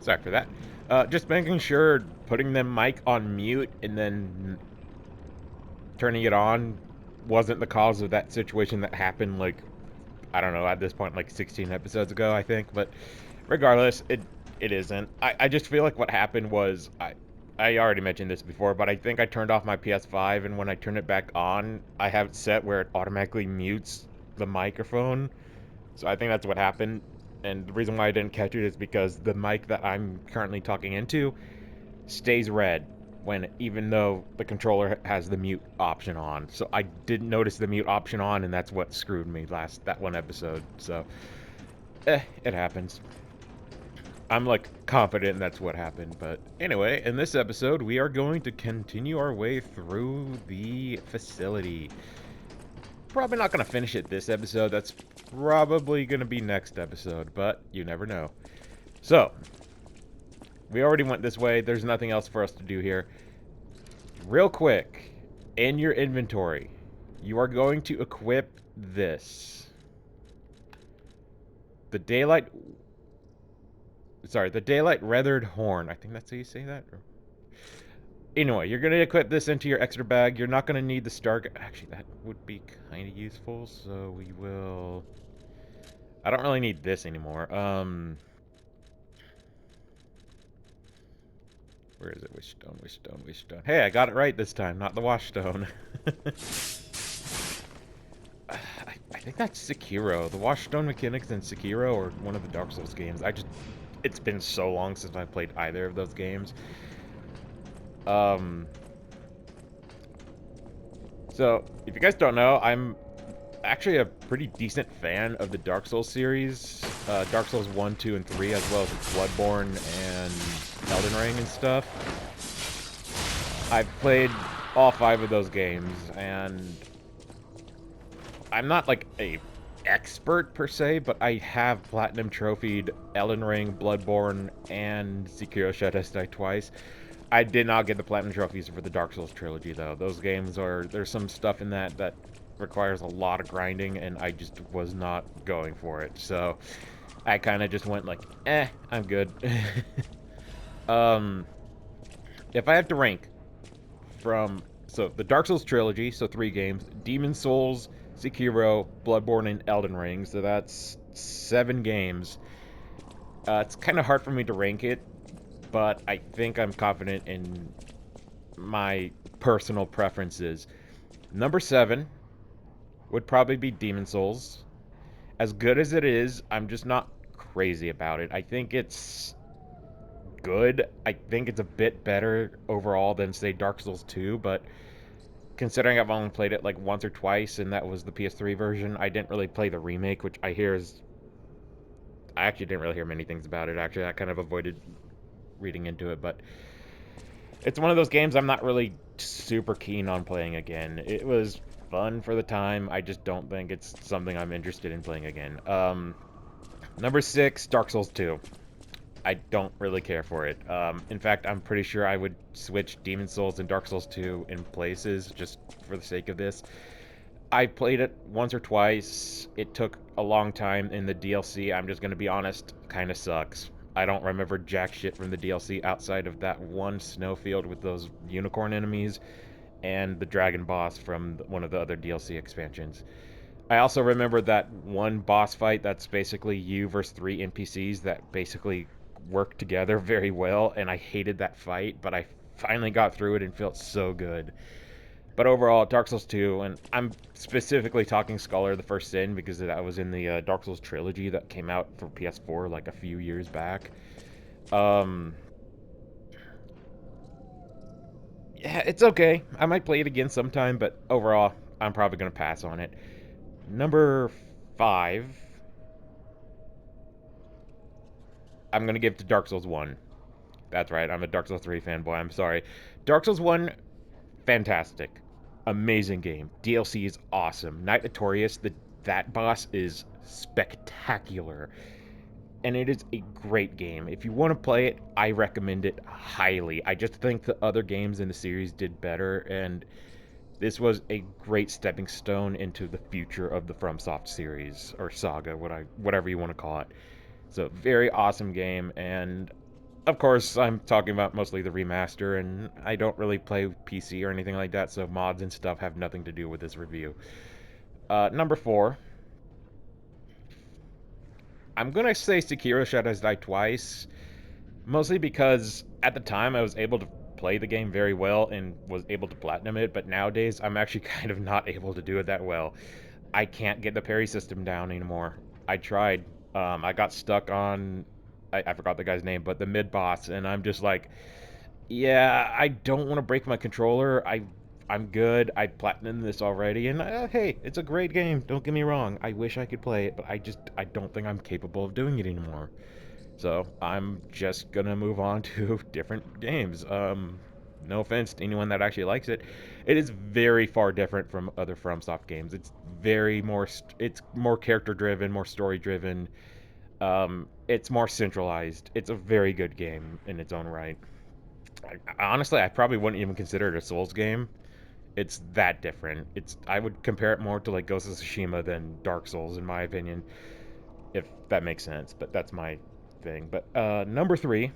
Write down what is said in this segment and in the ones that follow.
Sorry for that. Just making sure putting the mic on mute and then turning it on wasn't the cause of that situation that happened, like, I don't know, at this point, like 16 episodes ago, I think. But regardless, it isn't. I just feel like what happened was I already mentioned this before, but I think I turned off my PS5, and when I turn it back on, I have it set where it automatically mutes the microphone. So I think that's what happened. And the reason why I didn't catch it is because the mic that I'm currently talking into stays red when, even though the controller has the mute option on. So I didn't notice the mute option on, and that's what screwed me that one episode. So it happens. I'm like confident that's what happened. But anyway, in this episode, we are going to continue our way through the facility. Probably not going to finish it this episode. That's probably going to be next episode, but you never know. So, we already went this way. There's nothing else for us to do here. Real quick, in your inventory, you are going to equip this. The daylight... Sorry, the daylight weathered horn. I think that's how you say that. Anyway, you're going to equip this into your extra bag. You're not going to need the star... Actually, that would be kind of useful, so we will... I don't really need this anymore. Where is it? Wishstone, wishstone, wishstone. Hey, I got it right this time, not the washstone. I think that's Sekiro. The washstone mechanics in Sekiro or one of the Dark Souls games. It's been so long since I played either of those games. So, if you guys don't know, I'm actually a pretty decent fan of the Dark Souls series. Dark Souls 1, 2, and 3, as well as Bloodborne and Elden Ring and stuff. I've played all 5 of those games, and I'm not like a expert per se, but I have platinum trophied Elden Ring, Bloodborne, and Sekiro Shadows Die Twice. I did not get the platinum trophies for the Dark Souls trilogy though. Those games there's some stuff in that requires a lot of grinding, and I just was not going for it. So I kind of just went like, I'm good. um, if I have to rank from the Dark Souls trilogy, so 3 games, Demon Souls, Sekiro, Bloodborne, and Elden Ring, so that's 7 games. It's kind of hard for me to rank it, but I think I'm confident in my personal preferences. Number 7 would probably be Demon Souls. As good as it is, I'm just not crazy about it. I think it's good. I think it's a bit better overall than, say, Dark Souls 2, but considering I've only played it like once or twice, and that was the PS3 version, I didn't really play the remake, which I hear is... I actually didn't really hear many things about it, actually. I kind of avoided reading into it, but it's one of those games I'm not really super keen on playing again. It was fun for the time. I just don't think it's something I'm interested in playing again. Number 6, Dark Souls 2. I don't really care for it. In fact, I'm pretty sure I would switch Demon Souls and Dark Souls 2 in places just for the sake of this. I played it once or twice. It took a long time, in the DLC, I'm just going to be honest, kind of sucks. I don't remember jack shit from the DLC outside of that one snowfield with those unicorn enemies and the dragon boss from one of the other DLC expansions. I also remember that one boss fight that's basically you versus 3 NPCs that basically work together very well, and I hated that fight, but I finally got through it and felt so good. But overall, Dark Souls 2, and I'm specifically talking Scholar the First Sin because that was in the Dark Souls trilogy that came out for PS4 like a few years back. Um, yeah, it's okay. I might play it again sometime, but overall, I'm probably going to pass on it. Number 5, I'm going to give to Dark Souls 1. That's right, I'm a Dark Souls 3 fanboy, I'm sorry. Dark Souls 1, fantastic. Amazing game. DLC is awesome. Knight Notorious, that boss is spectacular. And it is a great game. If you want to play it, I recommend it highly. I just think the other games in the series did better, and this was a great stepping stone into the future of the FromSoft series, or saga, whatever you want to call it. So, very awesome game, and Of course, I'm talking about mostly the remaster, and I don't really play PC or anything like that, so mods and stuff have nothing to do with this review. Number 4, I'm gonna say Sekiro Shadows Die Twice, mostly because at the time I was able to play the game very well and was able to platinum it, but nowadays I'm actually kind of not able to do it that well. I can't get the parry system down anymore. I tried. I got stuck on, I forgot the guy's name, but the mid boss, and I'm just like, yeah, I don't want to break my controller. I'm good. I platinumed this already, and hey, it's a great game. Don't get me wrong. I wish I could play it, but I don't think I'm capable of doing it anymore. So I'm just gonna move on to different games. No offense to anyone that actually likes it. It is very far different from other FromSoft games. It's it's more character driven, more story driven. It's more centralized. It's a very good game in its own right. Honestly, I probably wouldn't even consider it a Souls game. It's that different. I would compare it more to like Ghost of Tsushima than Dark Souls, in my opinion, if that makes sense. But that's my thing. But number 3,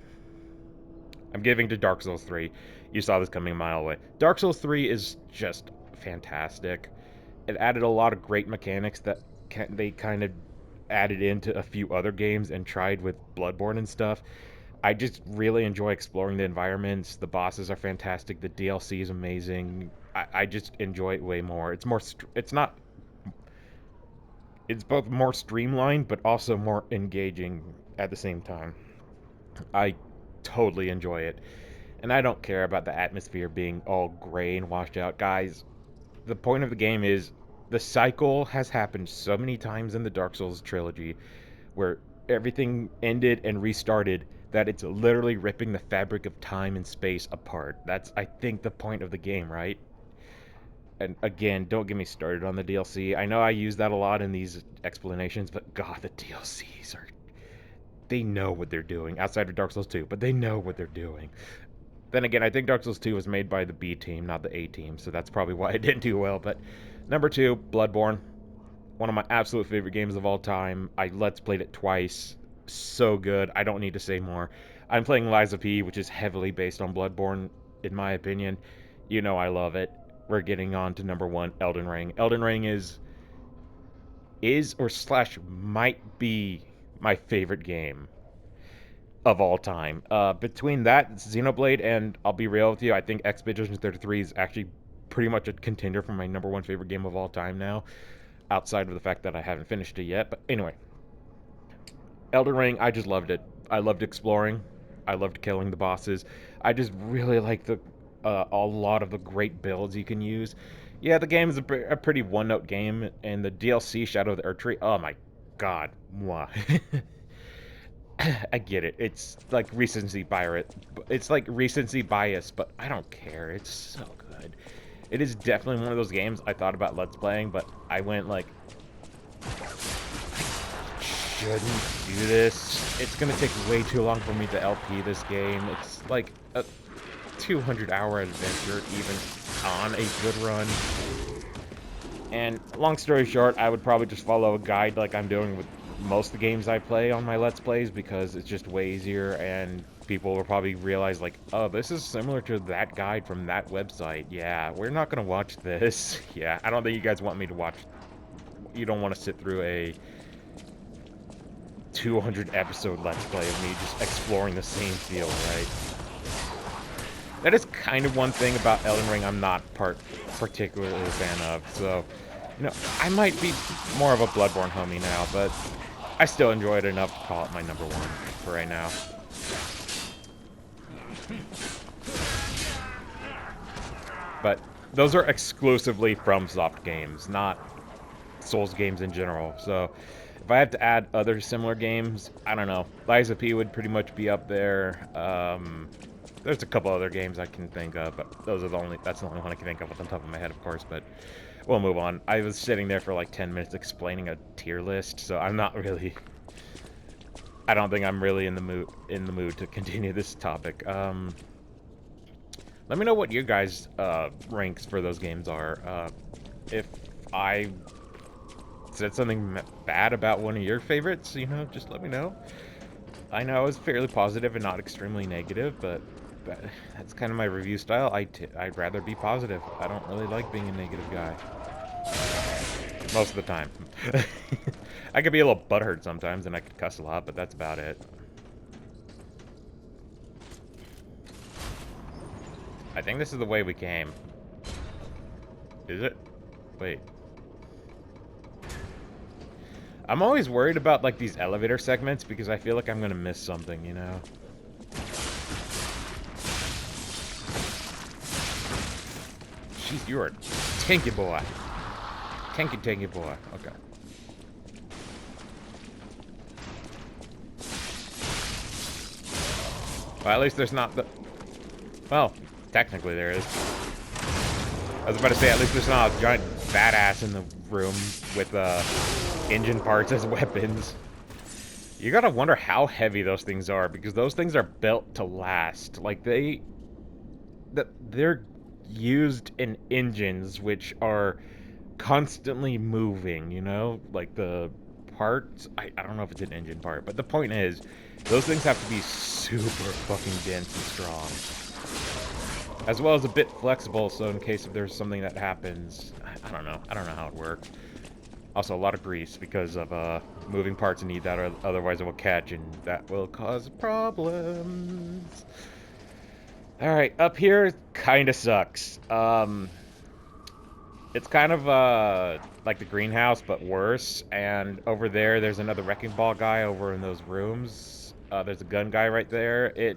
I'm giving to Dark Souls 3. You saw this coming a mile away. Dark Souls 3 is just fantastic. It added a lot of great mechanics that they kind of added into a few other games and tried with Bloodborne and stuff. I just really enjoy exploring the environments. The bosses are fantastic. The DLC is amazing. I just enjoy it way more. It's not. It's both more streamlined, but also more engaging at the same time. I totally enjoy it. And I don't care about the atmosphere being all gray and washed out. Guys, the point of the game is the cycle has happened so many times in the Dark Souls trilogy where everything ended and restarted that it's literally ripping the fabric of time and space apart. That's, I think, the point of the game, right? And again, don't get me started on the DLC. I know I use that a lot in these explanations, but God, the DLCs are. They know what they're doing outside of Dark Souls 2, but they know what they're doing. Then again, I think Dark Souls 2 was made by the B team, not the A team, so that's probably why it didn't do well. But number 2, Bloodborne. One of my absolute favorite games of all time. I Let's Played it twice. So good. I don't need to say more. I'm playing Liza P, which is heavily based on Bloodborne, in my opinion. You know I love it. We're getting on to number 1, Elden Ring. Elden Ring is or slash might be my favorite game of all time. Between that, Xenoblade, and I'll be real with you, I think Expedition 33 is actually pretty much a contender for my number 1 favorite game of all time now, outside of the fact that I haven't finished it yet. But anyway, Elden Ring, I just loved it. I loved exploring. I loved killing the bosses. I just really like a lot of the great builds you can use. Yeah, the game is a pretty one-note game, and the DLC Shadow of the Earth Tree. Oh my god, mwah. I get it. It's like recency bias. It's like recency bias, but I don't care. It's so good. It is definitely one of those games I thought about Let's Playing, but I went like, shouldn't do this. It's gonna take way too long for me to LP this game. It's like a 200-hour adventure, even on a good run. And long story short, I would probably just follow a guide like I'm doing with most of the games I play on my Let's Plays because it's just way easier and people will probably realize like, oh, this is similar to that guide from that website. Yeah, we're not gonna watch this. Yeah, I don't think you guys want me to watch. You don't want to sit through a 200 episode Let's Play of me just exploring the same field, right? That is kind of one thing about Elden Ring I'm not particularly a fan of. So, I might be more of a Bloodborne homie now, but I still enjoy it enough to call it my number 1 for right now. But those are exclusively FromSoft games, not Souls games in general. So if I have to add other similar games, I don't know. Liza P would pretty much be up there. There's a couple other games I can think of, but that's the only one I can think of off the top of my head, of course, but we'll move on. I was sitting there for like 10 minutes explaining a tier list, so I don't think I'm really in the mood to continue this topic. Let me know what your guys' ranks for those games are. If I said something bad about one of your favorites, just let me know. I know it's fairly positive and not extremely negative, but that's kind of my review style. I'd rather be positive. I don't really like being a negative guy. Most of the time. I could be a little butthurt sometimes, and I could cuss a lot, but that's about it. I think this is the way we came. Is it? Wait. I'm always worried about, like, these elevator segments because I feel like I'm gonna miss something, you know? Jeez, you're a tanky boy. Tanky boy. Okay. Well, at least there's not the... Well, technically there is. I was about to say, at least there's not a giant badass in the room with, engine parts as weapons. You gotta wonder how heavy those things are, because those things are built to last. Like, they're used in engines which are constantly moving, you know? Like, the parts... I don't know if it's an engine part, but the point is, those things have to be super fucking dense and strong. As well as a bit flexible, so in case if there's something that happens... I don't know. I don't know how it works. Also, a lot of grease, because of moving parts need that, or otherwise it will catch, and that will cause problems. Alright, up here, kinda sucks. It's kind of, like the greenhouse, but worse, and over there's another wrecking ball guy over in those rooms. There's a gun guy right there.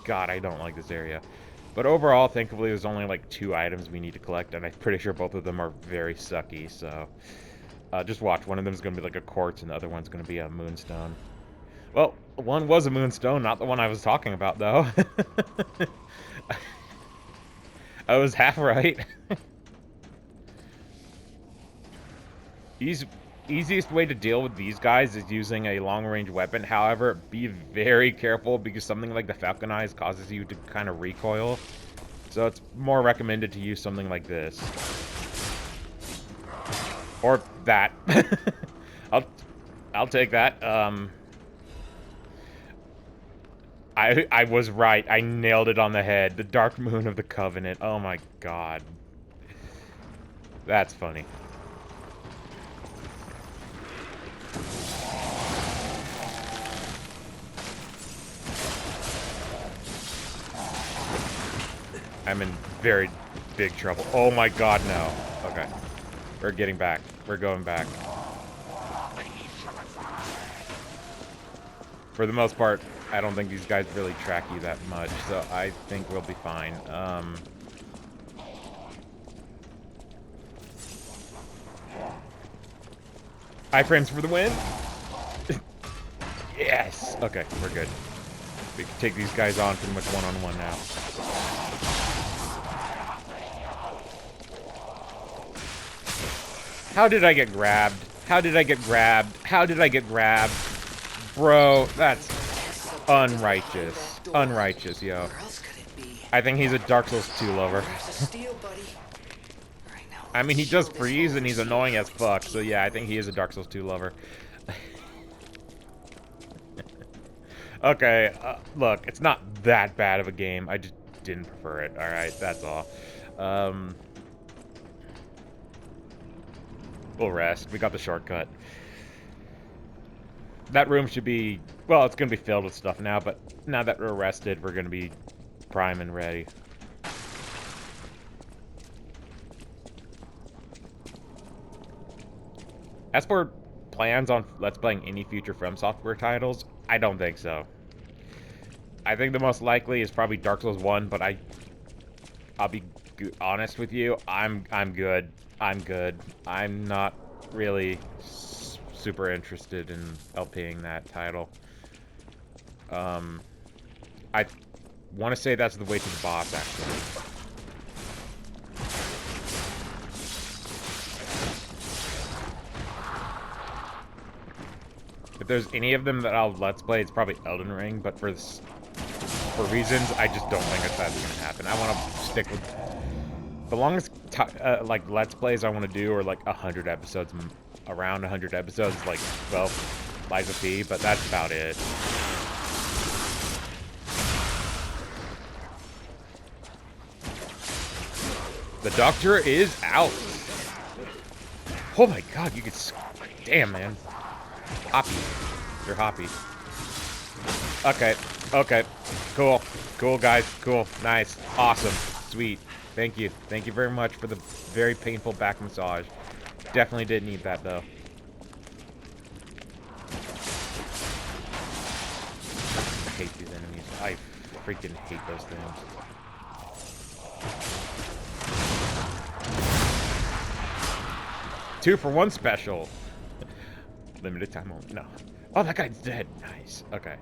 God, I don't like this area. But overall, thankfully, there's only, like, 2 items we need to collect, and I'm pretty sure both of them are very sucky, so... just watch. One of them is going to be like a quartz, and the other one's going to be a moonstone. Well, one was a moonstone, not the one I was talking about, though. I was half right. Easiest way to deal with these guys is using a long-range weapon. However, be very careful, because something like the Falcon Eyes causes you to kind of recoil. So it's more recommended to use something like this. Or that. I'll take that. I was right. I nailed it on the head. The Dark Moon of the Covenant. Oh my god. That's funny. I'm in very big trouble. Oh my god, no. Okay. We're getting back. We're going back. For the most part, I don't think these guys really track you that much, so I think we'll be fine. Iframes for the win! Yes! Okay, we're good. We can take these guys on pretty much one-on-one now. How did I get grabbed? How did I get grabbed? How did I get grabbed? Bro, that's unrighteous. Unrighteous, yo. I think he's a Dark Souls 2 lover. I mean, he does freeze and he's annoying as fuck, so yeah, I think he is a Dark Souls 2 lover. Okay, look, it's not that bad of a game. I just didn't prefer it, alright? That's all. We'll rest. We got the shortcut. That room should be... Well, it's going to be filled with stuff now, but now that we're rested, we're going to be prime and ready. As for plans on Let's Playing any future From Software titles, I don't think so. I think the most likely is probably Dark Souls 1, but I'll be honest with you, I'm good. I'm good. I'm not really super interested in LPing that title. I want to say that's the way to the boss, actually. If there's any of them that I'll Let's Play, it's probably Elden Ring, but for reasons, I just don't think that's going to happen. I want to stick with... The longest, like, Let's Plays I want to do are, like, 100 episodes, around 100 episodes, like, well, Lies of P, but that's about it. The doctor is out. Oh my god, you could... Damn, man. Hoppy. You're hoppy. Okay. Okay. Cool. Cool, guys. Cool. Nice. Awesome. Sweet. Thank you. Thank you very much for the very painful back massage. Definitely didn't need that, though. I hate these enemies. I freaking hate those things. Two for one special. Limited time only. No. Oh, that guy's dead. Nice. Okay.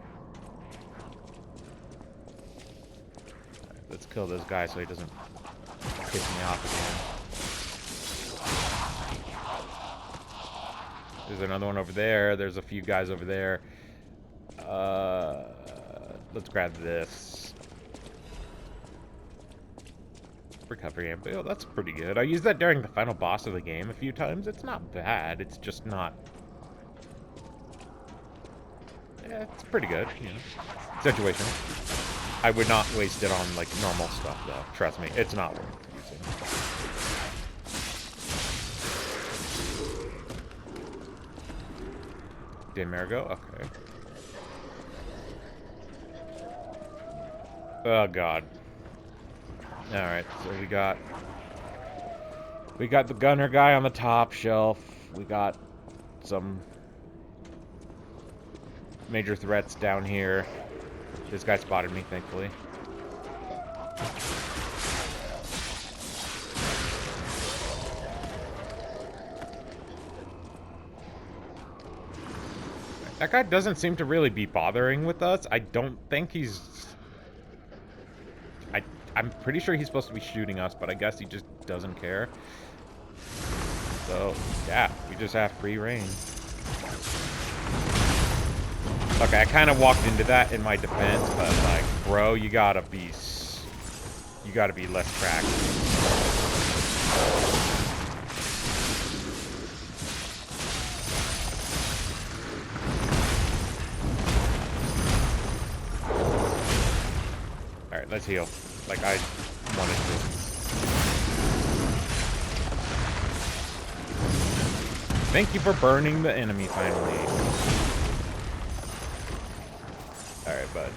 Right, let's kill this guy so he doesn't piss me off again. There's another one over there. There's a few guys over there. Let's grab this. Recovery amp. Oh, that's pretty good. I used that during the final boss of the game a few times. It's not bad. It's just not... Yeah, it's pretty good, you know. Situation. I would not waste it on, like, normal stuff, though. Trust me, it's not worth using. Demergo? Okay. Oh, God. Alright, so we got the gunner guy on the top shelf. We got some major threats down here. This guy spotted me, thankfully. That guy doesn't seem to really be bothering with us. I don't think he's... I'm pretty sure he's supposed to be shooting us, but I guess he just doesn't care. So, yeah, we just have free reign. Okay, I kind of walked into that in my defense, but, like, bro, you gotta be less tracked. Alright, let's heal. Like I wanted to. Thank you for burning the enemy finally. Alright, bud.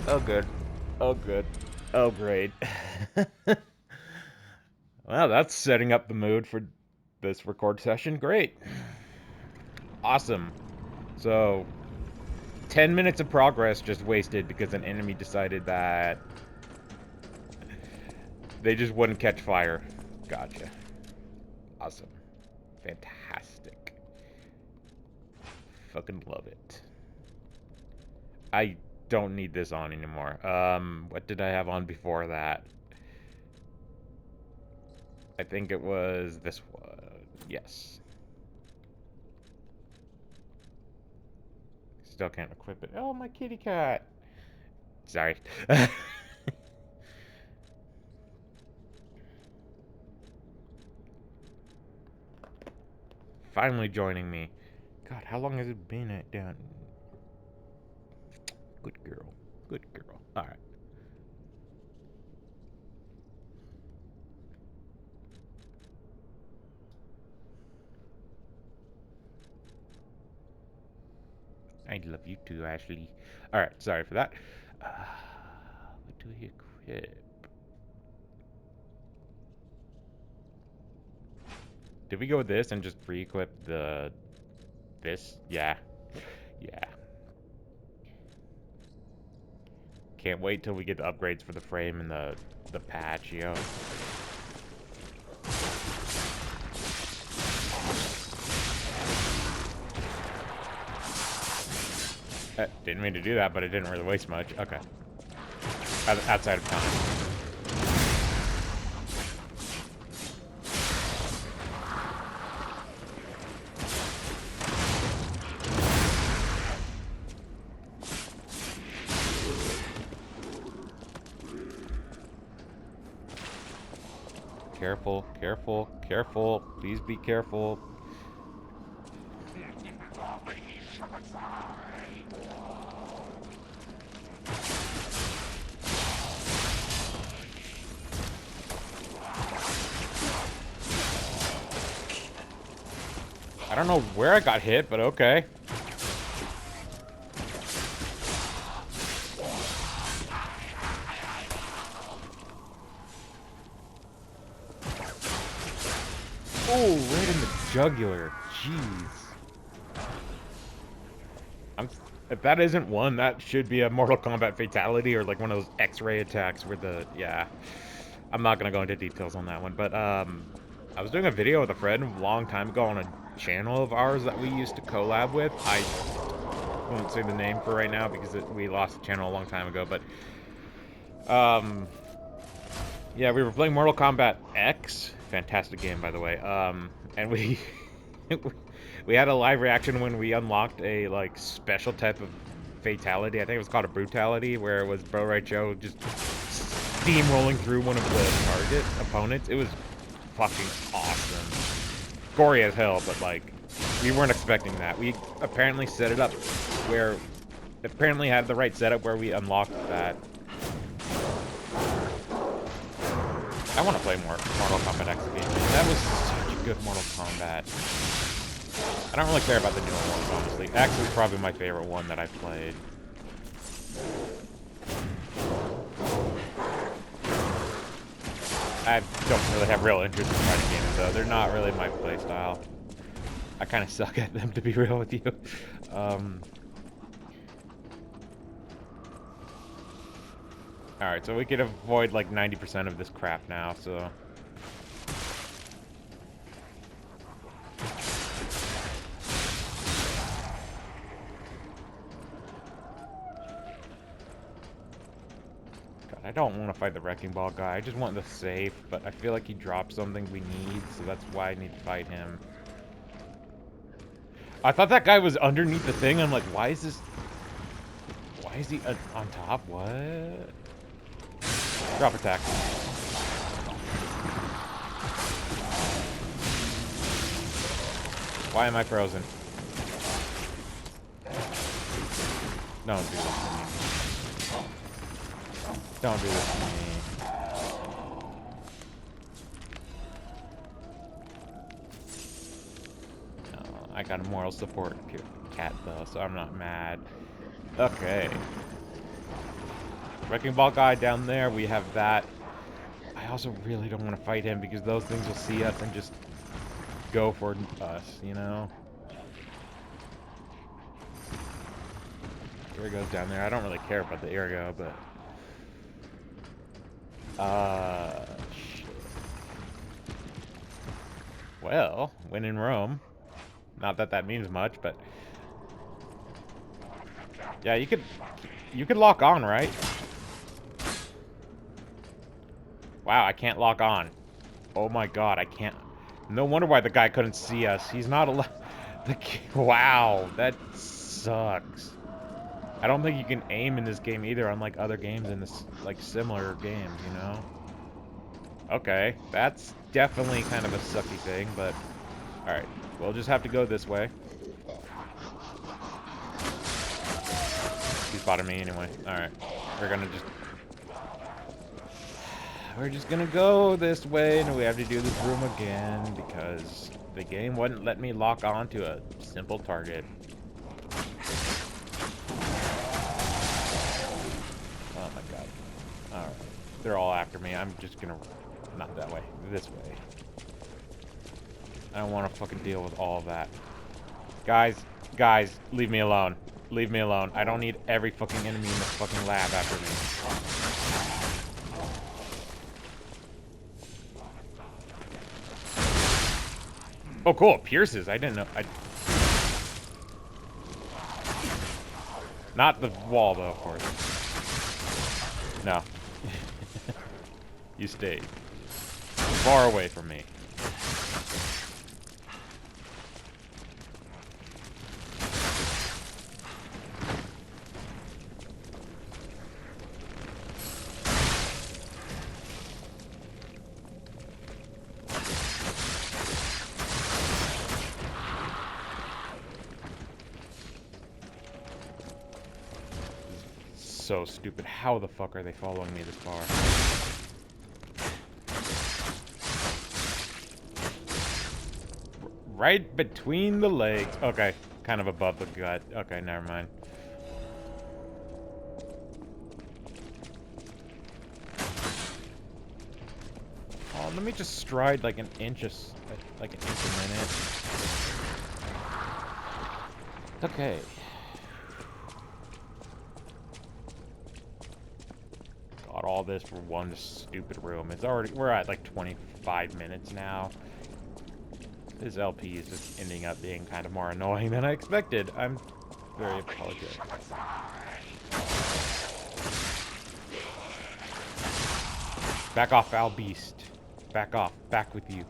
Oh, good. Oh, good. Oh, great. Well, that's setting up the mood for this record session. Great. Awesome. So, 10 minutes of progress just wasted because an enemy decided that they just wouldn't catch fire. Gotcha. Awesome. Fantastic. Fucking love it. I don't need this on anymore. What did I have on before that? I think it was this one. Yes. Still can't equip it. Oh, my kitty cat. Sorry. Finally joining me. God, how long has it been down? Good girl. Good girl. Alright. I love you too, Ashley. Alright, sorry for that. What do we equip? Did we go with this and just re-equip this? Yeah. Yeah. Can't wait till we get the upgrades for the frame and the patch, yo. Didn't mean to do that, but it didn't really waste much. Okay. Outside of time. careful, careful, careful. Please be careful. I don't know where I got hit, but okay. Oh, right in the jugular. Jeez. If that isn't one, that should be a Mortal Kombat fatality or like one of those X-ray attacks where the, yeah. I'm not gonna go into details on that one, but I was doing a video with a friend a long time ago on a channel of ours that we used to collab with. I won't say the name for right now because we lost the channel a long time ago, but yeah, we were playing Mortal Kombat X, fantastic game by the way, and we we had a live reaction when we unlocked a like special type of fatality. I think it was called a brutality, where it was Bro Right Joe just steamrolling through one of the target opponents. It was fucking awesome. Gory as hell, but like, we weren't expecting that. We apparently set it up where, apparently had the right setup where we unlocked that. I want to play more Mortal Kombat X again. That was such a good Mortal Kombat. I don't really care about the newer ones, honestly. X is probably my favorite one that I've played. I don't really have real interest in fighting games, though. They're not really my playstyle. I kind of suck at them, to be real with you. Alright, so we could avoid like 90% of this crap now, so... I don't want to fight the Wrecking Ball guy. I just want the safe, but I feel like he dropped something we need, so that's why I need to fight him. I thought that guy was underneath the thing. I'm like, why is this... Why is he on top? What? Drop attack. Why am I frozen? Don't do this to me. Don't do this to me. No, I got a moral support cat though, so I'm not mad. Okay. Wrecking Ball guy down there, we have that. I also really don't want to fight him because those things will see us and just go for us, you know? Here he goes down there. I don't really care about the Ergo, but... shit. Well, when in Rome. Not that that means much, but... Yeah, you could lock on, right? Wow, I can't lock on. Oh my god, I can't... No wonder why the guy couldn't see us. He's not allowed... Wow, that sucks. I don't think you can aim in this game either, unlike other games in this, like, similar games, you know? Okay, that's definitely kind of a sucky thing, but... Alright, we'll just have to go this way. He spotted me anyway. Alright, we're just gonna go this way, and we have to do this room again, because the game wouldn't let me lock on to a simple target. Oh my god. Alright. They're all after me. I'm just gonna... Not that way. This way. I don't want to fucking deal with all of that. Guys, leave me alone. Leave me alone. I don't need every fucking enemy in the fucking lab after me. Oh, cool. It pierces. I didn't know. Not the wall, though, of course. No. You stayed far away from me. so stupid. How the fuck are they following me this far? Right between the legs. Okay, kind of above the gut. Okay, never mind. Oh, let me just stride like an inch a minute. Okay. Got all this for one stupid room. We're at like 25 minutes now. This LP is just ending up being kind of more annoying than I expected. I'm very apologetic. Back off, foul beast. Back off. Back with you.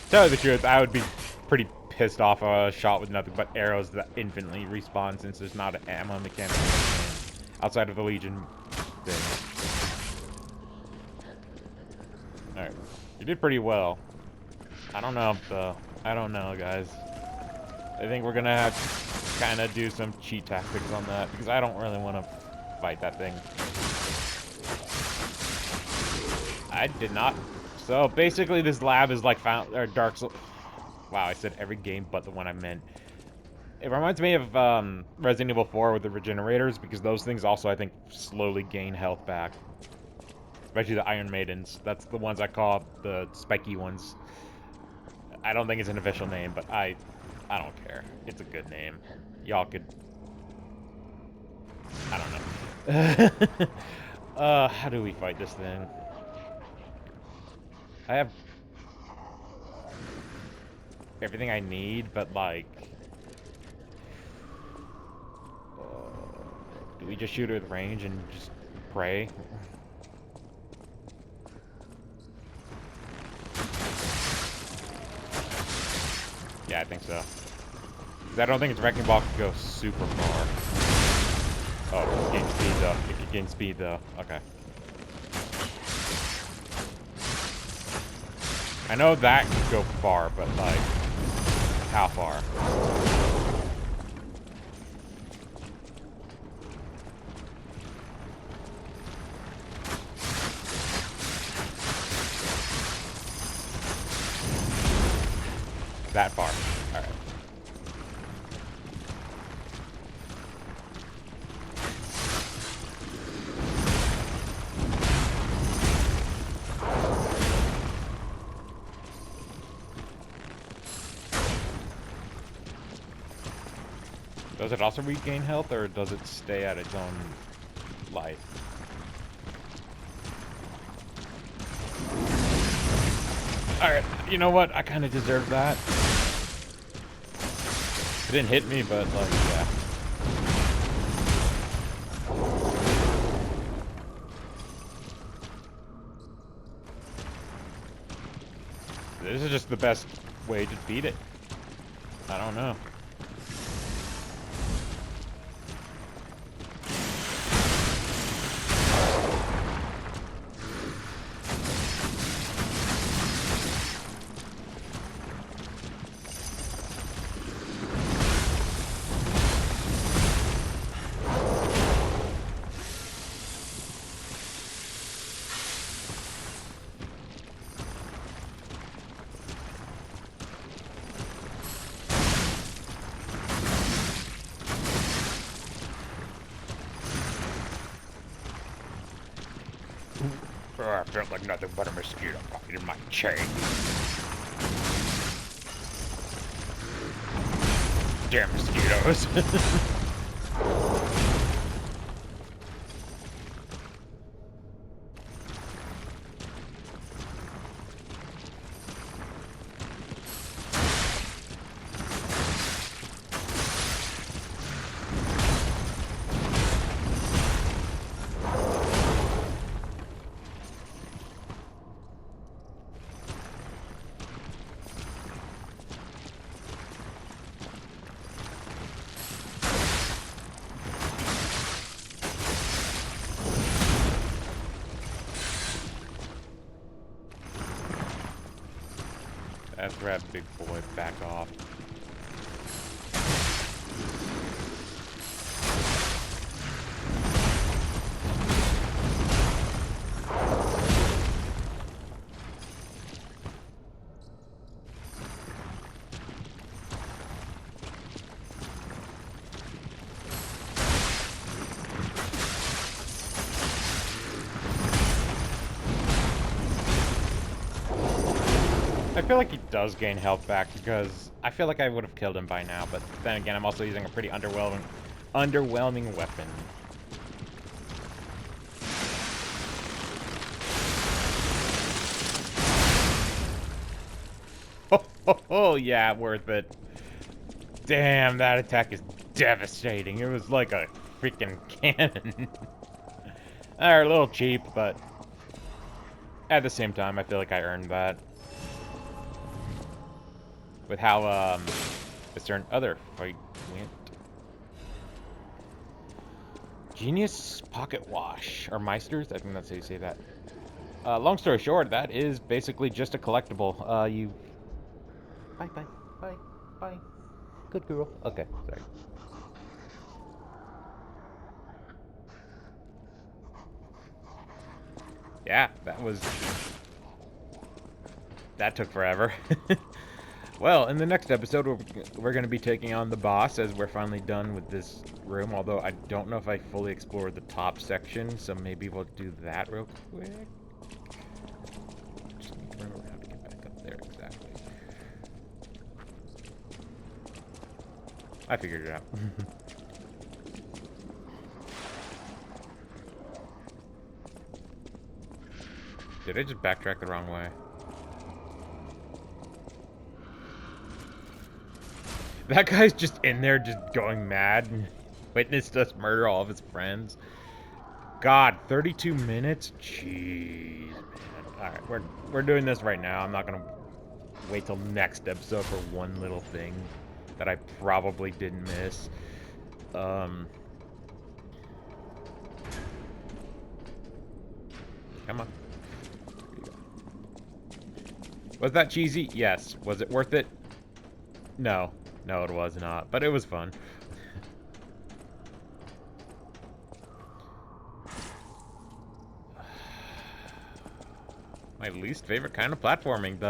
Tell you the truth, I would be pretty pissed off a shot with nothing but arrows that infinitely respawn since there's not an ammo mechanic outside of the Legion thing. Alright. You did pretty well. I don't know, though. I don't know, guys. I think we're gonna have to kind of do some cheat tactics on that, because I don't really want to fight that thing. I did not. So, basically, this lab is like Dark Souls. Wow, I said every game but the one I meant. It reminds me of Resident Evil 4 with the regenerators, because those things also, I think, slowly gain health back. Especially the Iron Maidens. That's the ones I call the spiky ones. I don't think it's an official name, but I don't care. It's a good name. Y'all could... I don't know. How do we fight this thing? I have everything I need, but like... do we just shoot at range and just pray? Yeah, I think so. I don't think its wrecking ball can go super far. Oh, it can gain speed though. It can gain speed though. Okay. I know that can go far, but like, how far? That far. Alright. Does it also regain health, or does it stay at its own life? Alright, you know what? I kind of deserve that. It didn't hit me, but, like, yeah. This is just the best way to beat it. I don't know. I felt like nothing but a mosquito in my chain. Damn mosquitoes. Let's grab big boy, back off. I feel like he does gain health back because I feel like I would have killed him by now, but then again, I'm also using a pretty underwhelming weapon. Oh, yeah, worth it. Damn, that attack is devastating. It was like a freaking cannon. They're a little cheap, but at the same time, I feel like I earned that. With how, a certain other fight went. Genius Pocket Wash, or Meisters, I think that's how you say that. Long story short, that is basically just a collectible. You... Bye, bye, bye, bye. Good girl. Okay, sorry. Yeah, that took forever. Well, in the next episode, we're going to be taking on the boss, as we're finally done with this room, although I don't know if I fully explored the top section, so maybe we'll do that real quick. Just need to remember how to get back up there exactly. I figured it out. Did I just backtrack the wrong way? That guy's just in there just going mad and witnessed us murder all of his friends. God, 32 minutes? Jeez, man. Alright, we're doing this right now. I'm not gonna wait till next episode for one little thing that I probably didn't miss. Come on. Was that cheesy? Yes. Was it worth it? No. No, it was not. But it was fun. My least favorite kind of platforming.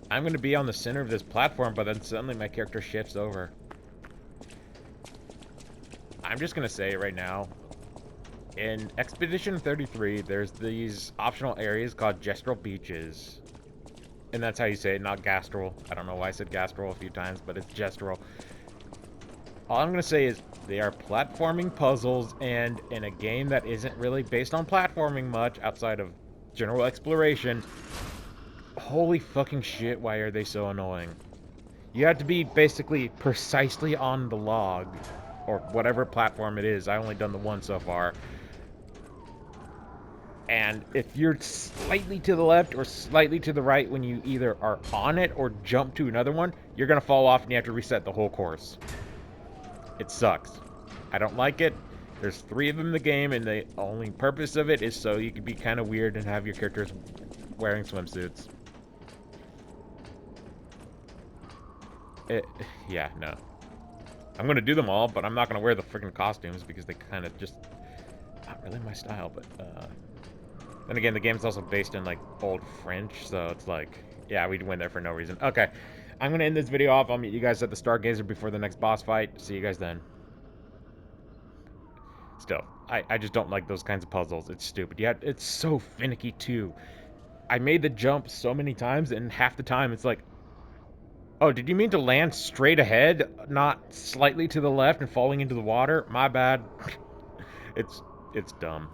I'm going to be on the center of this platform, but then suddenly my character shifts over. I'm just going to say it right now. In Expedition 33, there's these optional areas called gestural beaches. And that's how you say it, not gastral. I don't know why I said gastral a few times, but it's gestural. All I'm going to say is they are platforming puzzles, and in a game that isn't really based on platforming much outside of general exploration, holy fucking shit, why are they so annoying? You have to be basically precisely on the log, or whatever platform it is. I've only done the one so far. And if you're slightly to the left or slightly to the right when you either are on it or jump to another one, you're going to fall off and you have to reset the whole course. It sucks. I don't like it. There's 3 of them in the game, and the only purpose of it is so you can be kind of weird and have your characters wearing swimsuits. Yeah, no. I'm going to do them all, but I'm not going to wear the freaking costumes because they kind of just... Not really my style, but, Then again, the game's also based in, like, old French, so it's like... Yeah, we went there for no reason. Okay. I'm going to end this video off. I'll meet you guys at the Stargazer before the next boss fight. See you guys then. Still, I just don't like those kinds of puzzles. It's stupid. Yeah, it's so finicky, too. I made the jump so many times, and half the time it's like... Oh, did you mean to land straight ahead, not slightly to the left and falling into the water? My bad. It's dumb.